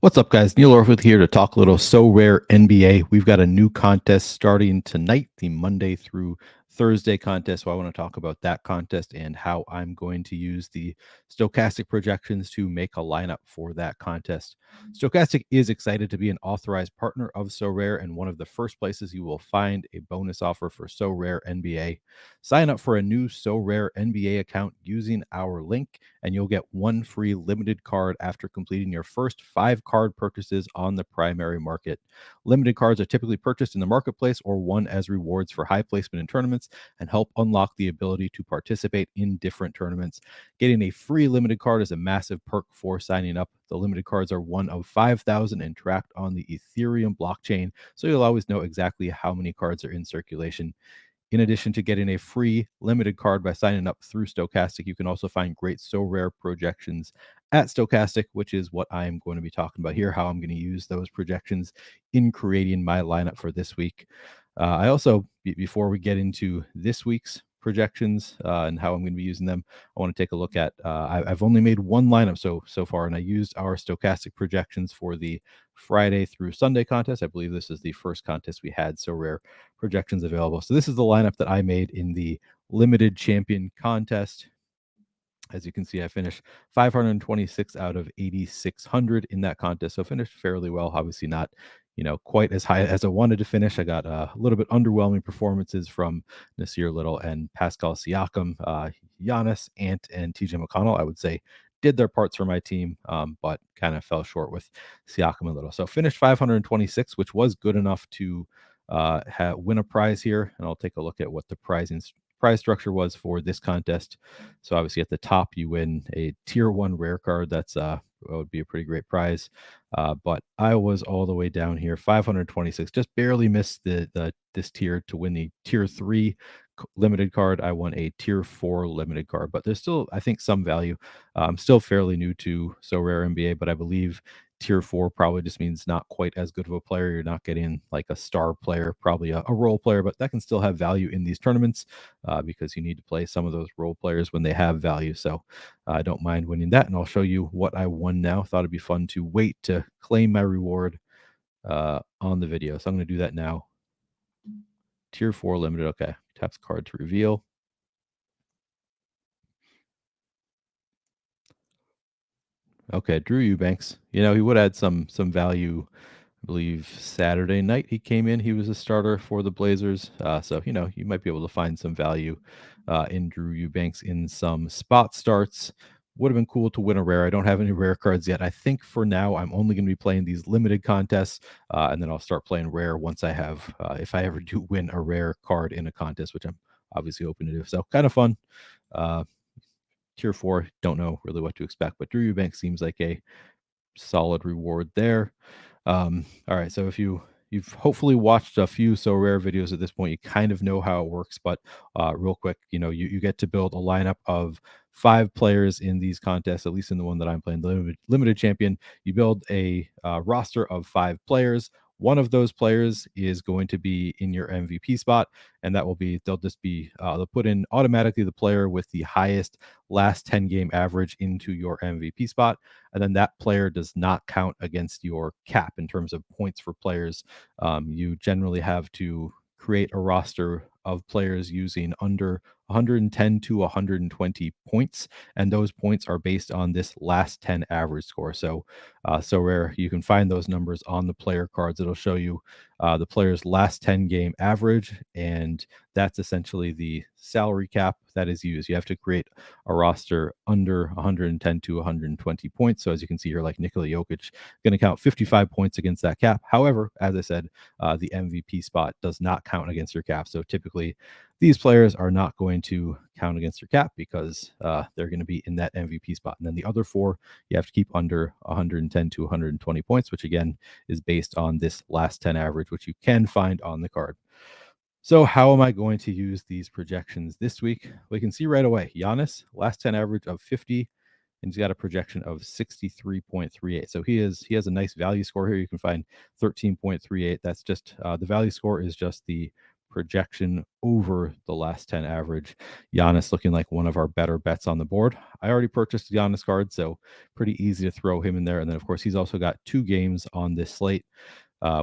What's up, guys? Neil Orfield here to talk a little Sorare NBA. We've got a new contest starting tonight, the Monday through Thursday contest. So I want to talk about that contest and how I'm going to use the stochastic projections to make a lineup for that contest. Stochastic is excited to be an authorized partner of Sorare and one of the first places you will find a bonus offer for Sorare NBA. Sign up for a new Sorare NBA account using our link and you'll get one free limited card after completing your first 5 card purchases on the primary market. Limited cards are typically purchased in the marketplace or won as rewards for high placement in tournaments and help unlock the ability to participate in different tournaments. Getting a free limited card is a massive perk for signing up. The limited cards are one of 5,000 and tracked on the Ethereum blockchain, so you'll always know exactly how many cards are in circulation. In addition to getting a free limited card by signing up through Stochastic, you can also find great Sorare projections at Stochastic, which is what I'm going to be talking about here, how I'm going to use those projections in creating my lineup for this week. I also, before we get into this week's projections and how I'm going to be using them, I want to take a look at. I've only made one lineup so far, and I used our Stochastic projections for the Friday through Sunday contest. I believe this is the first contest we had Sorare projections available. So this is the lineup that I made in the limited champion contest. As you can see, I finished 526 out of 8,600 in that contest. So finished fairly well. Obviously not, quite as high as I wanted to finish. I got a little bit underwhelming performances from Nasir Little and Pascal Siakam. Giannis, Ant, and TJ McConnell, I would say, did their parts for my team, but kind of fell short with Siakam a little. So finished 526, which was good enough to win a prize here. And I'll take a look at what the prize structure was for this contest. So obviously at the top you win a tier 1 rare card. That's would be a pretty great prize. But I was all the way down here, 526, just barely missed this tier to win the tier 3 limited card. I won a tier 4 limited card, but there's still, I think, some value. I'm still fairly new to Sorare NBA, but I believe tier 4 probably just means not quite as good of a player. You're not getting like a star player, probably a role player, but that can still have value in these tournaments because you need to play some of those role players when they have value. So I don't mind winning that, and I'll show you what I won now. Thought it'd be fun to wait to claim my reward on the video. So I'm going to do that now. Tier 4 limited. Okay. Taps card to reveal. Okay, Drew Eubanks. He would add some value. I believe Saturday night he came in. He was a starter for the Blazers. So you might be able to find some value in Drew Eubanks in some spot starts. Would have been cool to win a rare. I don't have any rare cards yet. I think for now I'm only going to be playing these limited contests, and then I'll start playing rare once I have, if I ever do win a rare card in a contest, which I'm obviously hoping to do. So kind of fun. Uh, Tier 4, don't know really what to expect, but Drew Eubanks seems like a solid reward there. All right, so if you've hopefully watched a few Sorare videos at this point, you kind of know how it works. But real quick, you get to build a lineup of 5 players in these contests, at least in the one that I'm playing, the limited champion. You build a roster of 5 players. One of those players is going to be in your MVP spot, and that will be they'll put in automatically the player with the highest last 10 game average into your MVP spot, and then that player does not count against your cap in terms of points for players. You generally have to create a roster of players using under 110 to 120 points, and those points are based on this last 10 average score. So Sorare, you can find those numbers on the player cards. It'll show you the player's last 10 game average, and that's essentially the salary cap that is used. You have to create a roster under 110 to 120 points. So as you can see here, like Nikola Jokic, going to count 55 points against that cap. However, as I said, the MVP spot does not count against your cap. So typically, these players are not going to count against your cap because they're going to be in that MVP spot. And then the other 4, you have to keep under 110 to 120 points, which again is based on this last 10 average, which you can find on the card. So how am I going to use these projections this week? We can see right away, Giannis, last 10 average of 50, and he's got a projection of 63.38. So he has a nice value score here. You can find 13.38. That's just the value score is just the projection over the last 10 average. Giannis looking like one of our better bets on the board. I already purchased Giannis card, so pretty easy to throw him in there. And then, of course, he's also got 2 games on this slate,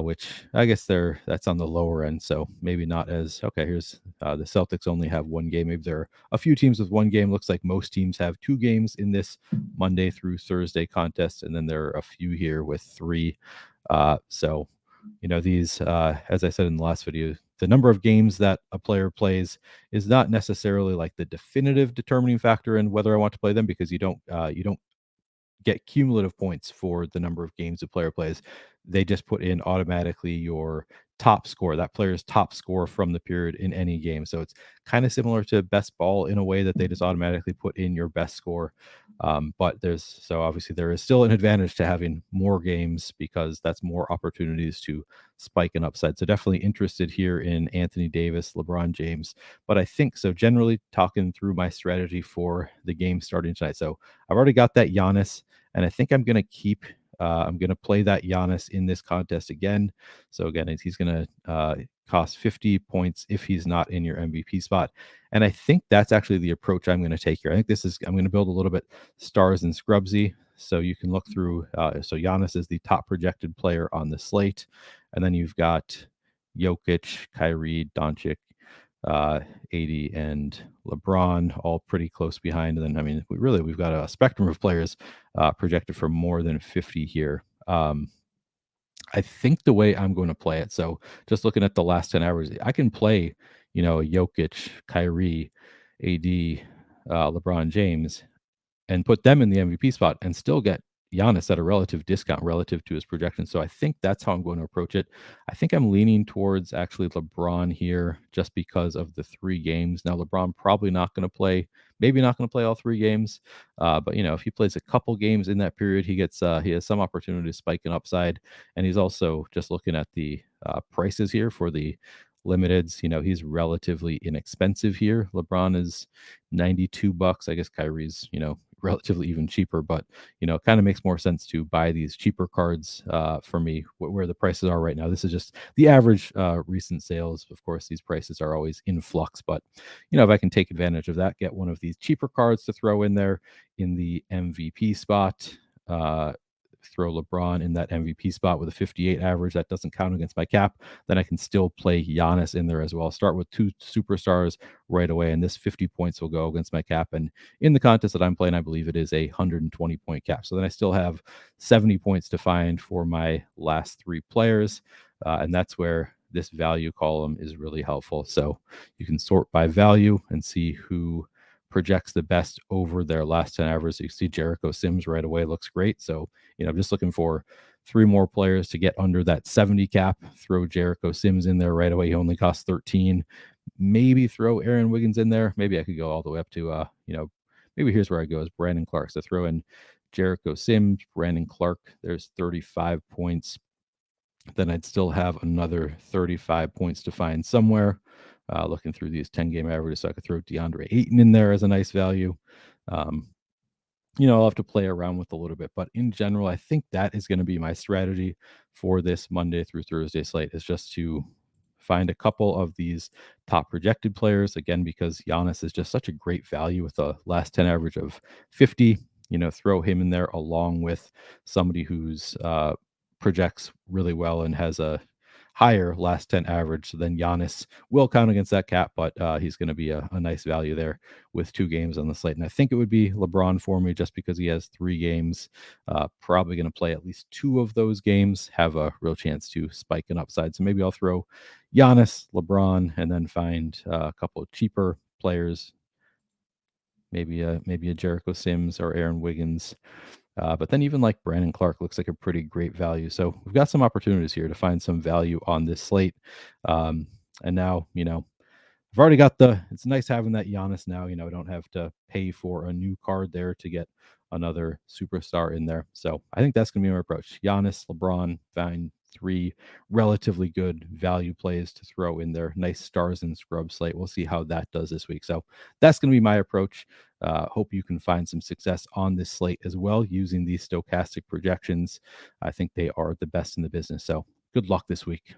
which I guess that's on the lower end. So maybe not as okay. Here's the Celtics only have 1 game. Maybe there are a few teams with 1 game. Looks like most teams have 2 games in this Monday through Thursday contest, and then there are a few here with 3. So these, as I said in the last video, the number of games that a player plays is not necessarily like the definitive determining factor in whether I want to play them, because you don't get cumulative points for the number of games a player plays. They just put in automatically your top score, that player's top score from the period in any game. So it's kind of similar to best ball in a way that they just automatically put in your best score. But obviously there is still an advantage to having more games, because that's more opportunities to spike an upside. So definitely interested here in Anthony Davis, LeBron James. But I think so, generally talking through my strategy for the game starting tonight. So I've already got that Giannis, and I think I'm going to I'm going to play that Giannis in this contest again. So again, he's going to cost 50 points if he's not in your MVP spot. And I think that's actually the approach I'm going to take here. I'm going to build a little bit stars and scrubsy. So you can look through. So Giannis is the top projected player on the slate. And then you've got Jokic, Kyrie, Doncic, 80 and LeBron, all pretty close behind. And then, I mean, we've got a spectrum of players projected for more than 50 here. I think the way I'm going to play it, so just looking at the last 10 hours, I can play, Jokic, Kyrie, AD, LeBron James, and put them in the MVP spot and still get Giannis at a relative discount relative to his projection. So I think that's how I'm going to approach it. I think I'm leaning towards actually LeBron here, just because of the 3 games. Now, LeBron probably not going to play, maybe not going to play all 3 games. But if he plays a couple games in that period, he has some opportunity to spike an upside. And he's also, just looking at the prices here for the limiteds, he's relatively inexpensive here. LeBron is $92. I guess Kyrie's, relatively even cheaper, but it kind of makes more sense to buy these cheaper cards for me, where the prices are right now. This is just the average recent sales. Of course, these prices are always in flux, but if I can take advantage of that, get one of these cheaper cards to throw in there in the MVP spot, throw LeBron in that MVP spot with a 58 average, that doesn't count against my cap, then I can still play Giannis in there as well. Start with 2 superstars right away, and this 50 points will go against my cap. And in the contest that I'm playing, I believe it is a 120 point cap. So then I still have 70 points to find for my last 3 players. And that's where this value column is really helpful. So you can sort by value and see who projects the best over their last 10 averages. So you see Jericho Sims right away, looks great. So, I'm just looking for 3 more players to get under that 70 cap. Throw Jericho Sims in there right away. He only costs 13. Maybe throw Aaron Wiggins in there. Maybe I could go all the way up to, maybe here's where I go is Brandon Clark. So throw in Jericho Sims, Brandon Clark. There's 35 points. Then I'd still have another 35 points to find somewhere. Looking through these 10-game averages, so I could throw DeAndre Ayton in there as a nice value. I'll have to play around with a little bit, but in general, I think that is going to be my strategy for this Monday through Thursday slate, is just to find a couple of these top projected players, again, because Giannis is just such a great value with a last 10 average of 50. Throw him in there along with somebody who's projects really well and has a higher last 10 average. So then Giannis will count against that cap, but he's going to be a nice value there with 2 games on the slate. And I think it would be LeBron for me, just because he has 3 games, probably going to play at least 2 of those games, have a real chance to spike an upside. So maybe I'll throw Giannis, LeBron, and then find a couple of cheaper players, maybe a Jericho Sims or Aaron Wiggins. But then even like Brandon Clark looks like a pretty great value. So we've got some opportunities here to find some value on this slate. And now, I've already got it's nice having that Giannis now. I don't have to pay for a new card there to get another superstar in there. So I think that's going to be my approach. Giannis, LeBron, find 3 relatively good value plays to throw in there. Nice stars and scrub slate. We'll see how that does this week. So that's going to be my approach. Hope you can find some success on this slate as well using these stochastic projections. I think they are the best in the business. So good luck this week.